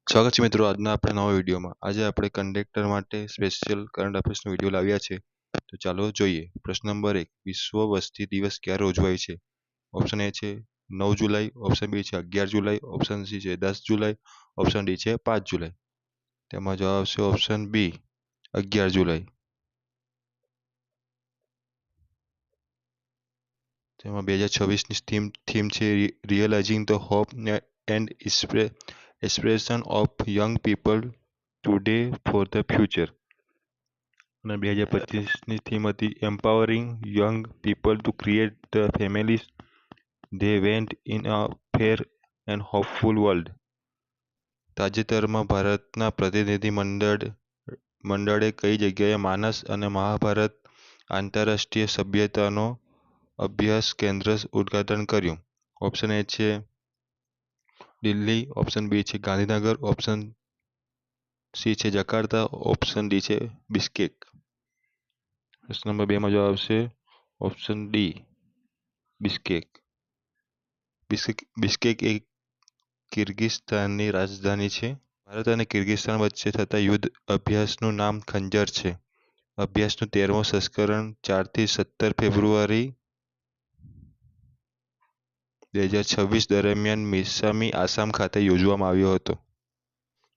સ્વાગત છે મિત્રો આજના આપણે નવા વિડીયોમાં। આજે આપણે કંડક્ટર માટે સ્પેશિયલ કરંટ અફેર્સનો વિડીયો લાવ્યા છે। તો ચાલો જોઈએ। પ્રશ્ન નંબર 1, વિશ્વ વસ્તી દિવસ ક્યારે ઉજવાય છે? ઓપ્શન એ છે 9 જુલાઈ, ઓપ્શન બી છે 11 જુલાઈ, ઓપ્શન સી છે 10 જુલાઈ, ઓપ્શન ડી છે 5 જુલાઈ। તેમાં જવાબ આવશે ઓપ્શન બી 11 જુલાઈ। તેમાં 2026ની થીમ છે realising the hope and aspiration of young people today for the future. અને 2025ની થીમ હતી empowering young people to create the families they went in a fair and hopeful world. તાજેતરમાં ભારતના પ્રતિનિધિ મંડળે કઈ જગ્યાએ માનસ અને મહાભારત આંતરરાષ્ટ્રીય સભ્યતાનો અભ્યાસ કેન્દ્ર ઉદ્ઘાટન કર્યું? ઓપ્શન એ છે દિલ્હી, ઓપ્શન બી છે ગાંધીનગર, ઓપ્શન સી છે જકાર્તા, ઓપ્શન ડી છે બિશ્કેક। પ્રશ્ન નંબર 2માં જવાબ આવશે ઓપ્શન ડી બિશ્કેક। બિશ્કેક એ કિર્ગિસ્તાનની રાજધાની છે। ભારત અને કિર્ગિસ્તાન વચ્ચે થતા યુદ્ધ અભ્યાસનું નામ ખંજર છે। અભ્યાસનું 13મું સંસ્કરણ 4 થી 17 ફેબ્રુઆરી 2026 દરમિયાન મિસામી, આસામ ખાતે યોજવામાં આવ્યો હતો।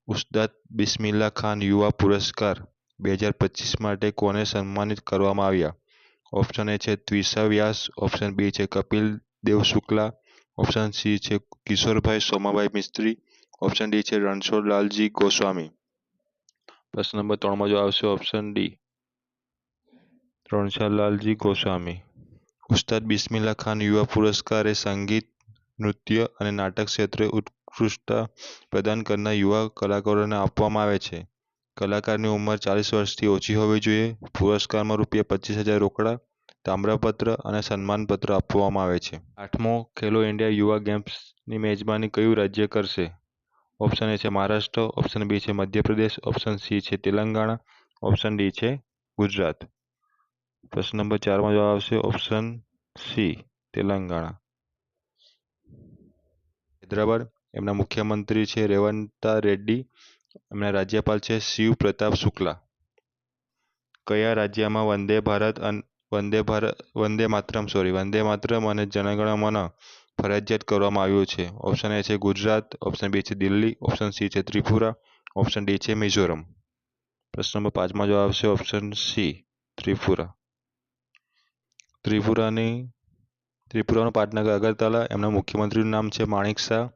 ઉસ્તાદ બિસ્મિલ્લાહ ખાન યુવા પુરસ્કાર 2025 માટે કોને સન્માનિત કરવામાં આવ્યા? ઓપ્શન એ છે ત્વિષા વ્યાસ, ઓપ્શન બી છે કપિલ દેવ શુક્લા, ઓપ્શન સી છે કિશોરભાઈ સોમાભાઈ મિસ્ત્રી, ઓપ્શન ડી છે રણછોડલાલજી ગોસ્વામી। પ્રશ્ન નંબર 3માં જવાબ આવશે ઓપ્શન ડી રણછોડલાલજી ગોસ્વામી। ઉસ્તાદ બિસ્મિલ્લાહ ખાન યુવા પુરસ્કાર એ સંગીત, નૃત્ય અને નાટક ક્ષેત્રે ઉત્કૃષ્ટતા પ્રદાન કરનાર યુવા કલાકારોને આપવામાં આવે છે। કલાકારની ઉંમર 40 વર્ષથી ઓછી હોવી જોઈએ। પુરસ્કારમાં ₹25,000 રોકડા, તામ્રપત્ર અને સન્માનપત્ર આપવામાં આવે છે। 8મો ખેલો ઇન્ડિયા યુવા ગેમ્સની મેજબાની કયું રાજ્ય કરશે? ઓપ્શન એ છે મહારાષ્ટ્ર, ઓપ્શન બી છે મધ્યપ્રદેશ, ઓપ્શન સી છે તેલંગાણા, ઓપ્શન ડી છે ગુજરાત। પ્રશ્ન નંબર 4માં જવાબ આવશે ઓપ્શન સી તેલંગાણા। હૈદરાબાદ, એમના મુખ્યમંત્રી છે રેવંતા રેડ્ડી, એમના રાજ્યપાલ છે શિવ પ્રતાપ શુક્લા। કયા રાજ્યમાં વંદે માતરમ અને જનગણ મન ફરજિયાત કરવામાં આવ્યું છે? ઓપ્શન એ છે ગુજરાત, ઓપ્શન બી છે દિલ્હી, ઓપ્શન સી છે ત્રિપુરા, ઓપ્શન ડી છે મિઝોરમ। પ્રશ્ન નંબર 5માં જવાબ આવશે ઓપ્શન સી ત્રિપુરા। ત્રિપુરાનું પાટનગર અગરતલા, એમના મુખ્યમંત્રીનું નામ છે માણિક શાહ,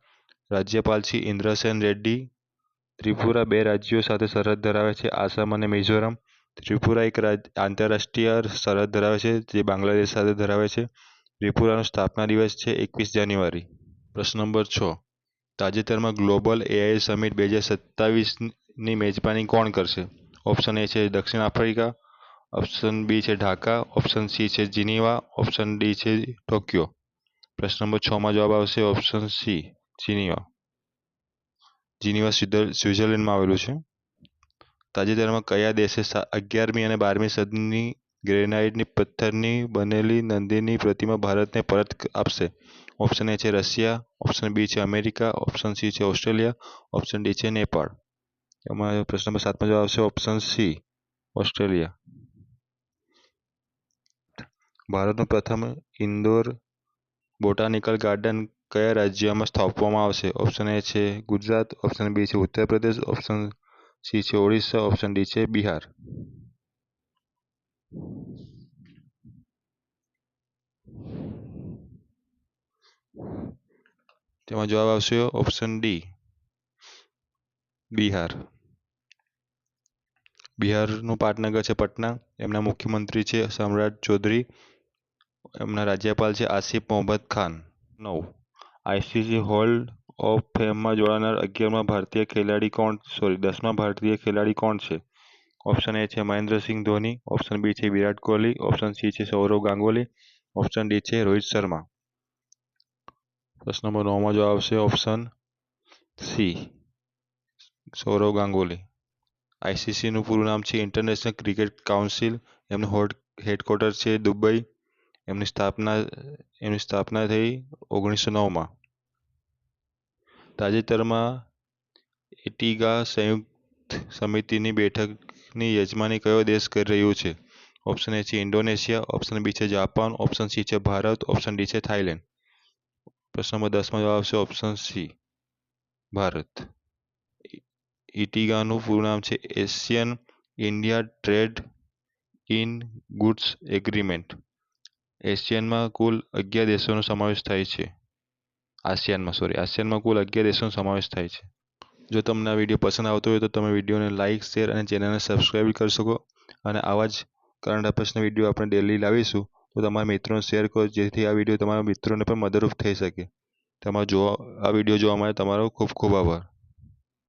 રાજ્યપાલ છે ઇન્દ્રસેન રેડ્ડી। ત્રિપુરા 2 રાજ્યો સાથે સરહદ ધરાવે છે, આસામ અને મિઝોરમ। ત્રિપુરા એક આંતરરાષ્ટ્રીય સરહદ ધરાવે છે જે બાંગ્લાદેશ સાથે ધરાવે છે। ત્રિપુરાનો સ્થાપના દિવસ છે 21 જાન્યુઆરી। પ્રશ્ન નંબર 6, તાજેતરમાં ગ્લોબલ એઆઈ સમિટ 2027ની મેજબાની કોણ કરશે? ઓપ્શન એ છે દક્ષિણ આફ્રિકા, ઓપ્શન બી છે ઢાકા, ઓપ્શન સી છે જીનીવા, ઓપ્શન ડી છે ટોક્યો। પ્રશ્ન નંબર 6માં જવાબ આવશે ઓપ્શન સી જીનીવા। જીનીવા સ્વિટ્ઝરલેન્ડમાં આવેલું છે। તાજેતરમાં કયા દેશે 11મી અને 12મી સદીની ગ્રેનાઇટની પથ્થરની બનેલી નંદીની પ્રતિમા ભારતને પરત આપશે? ઓપ્શન એ છે રશિયા, ઓપ્શન બી છે અમેરિકા, ઓપ્શન સી છે ઓસ્ટ્રેલિયા, ઓપ્શન ડી છે નેપાળ। એમાં પ્રશ્ન નંબર 7માં જવાબ આવશે ઓપ્શન સી ઓસ્ટ્રેલિયા। ભારતનું પ્રથમ ઇન્ડોર બોટાનિકલ ગાર્ડન કયા રાજ્યમાં સ્થાપવામાં આવશે? ઓપ્શન એ છે ગુજરાત, ઓપ્શન બી છે ઉત્તર પ્રદેશ, ઓપ્શન સી છે ઓડિશા, ઓપ્શન ડી છે બિહાર। તેમાં જવાબ આવશે ઓપ્શન ડી બિહાર। બિહારનું પાટનગર છે પટના, એમના મુખ્યમંત્રી છે સમ્રાટ ચૌધરી, એમના રાજ્યપાલ છે Asif Mohammad Khan. 9, ICC hall of ફેમમાં જોડાનાર 10મા ભારતીય ખેલાડી કોણ છે? ઓપ્શન એ છે મહેન્દ્રસિંહ ધોની, ઓપ્શન બી છે વિરાટ કોહલી, ઓપ્શન સી છે સૌરવ ગાંગુલી, ઓપ્શન ડી છે રોહિત શર્મા। પ્રશ્ન નંબર 9માં જવાબ આવશે ઓપ્શન સી સૌરવ ગાંગુલી। આઈસીસીનું પૂરું નામ છે ઇન્ટરનેશનલ ક્રિકેટ કાઉન્સિલ, એમનું હેડક્વાર્ટર છે દુબઈ, એમની સ્થાપના થઈ 1909માં। તાજેતરમાં ઇટીગા સંયુક્ત સમિતિની બેઠકની યજમાની કયો દેશ કરી રહ્યું છે? ઓપ્શન એ છે ઇન્ડોનેશિયા, ઓપ્શન બી છે જાપાન, ઓપ્શન સી છે ભારત, ઓપ્શન ડી છે થાઈલેન્ડ. પ્રશ્ન નંબર 10માં જવાબ આવશે ઓપ્શન સી ભારત. ઇટીગાનું પૂરું નામ છે ASEAN India trade in goods agreement. એશિયનમાં કુલ 11 દેશોનો સમાવેશ થાય છે. આસિયાનમાં કુલ 11 દેશોનો સમાવેશ થાય છે. જો તમને આ વિડીયો પસંદ આવતો હોય તો તમે વિડીયોને લાઇક, શેર અને ચેનલને સબસ્ક્રાઇબ કરી શકો. અને આવા જ કરંટ અફેર્સના વિડીયો આપણે ડેલી લાવીશું, તો તમારા મિત્રોને શેર કરો જેથી આ વિડીયો તમારા મિત્રોને પણ મદદરૂપ થઈ શકે. આ વિડીયો જોવા માટે તમારો ખૂબ ખૂબ આભાર.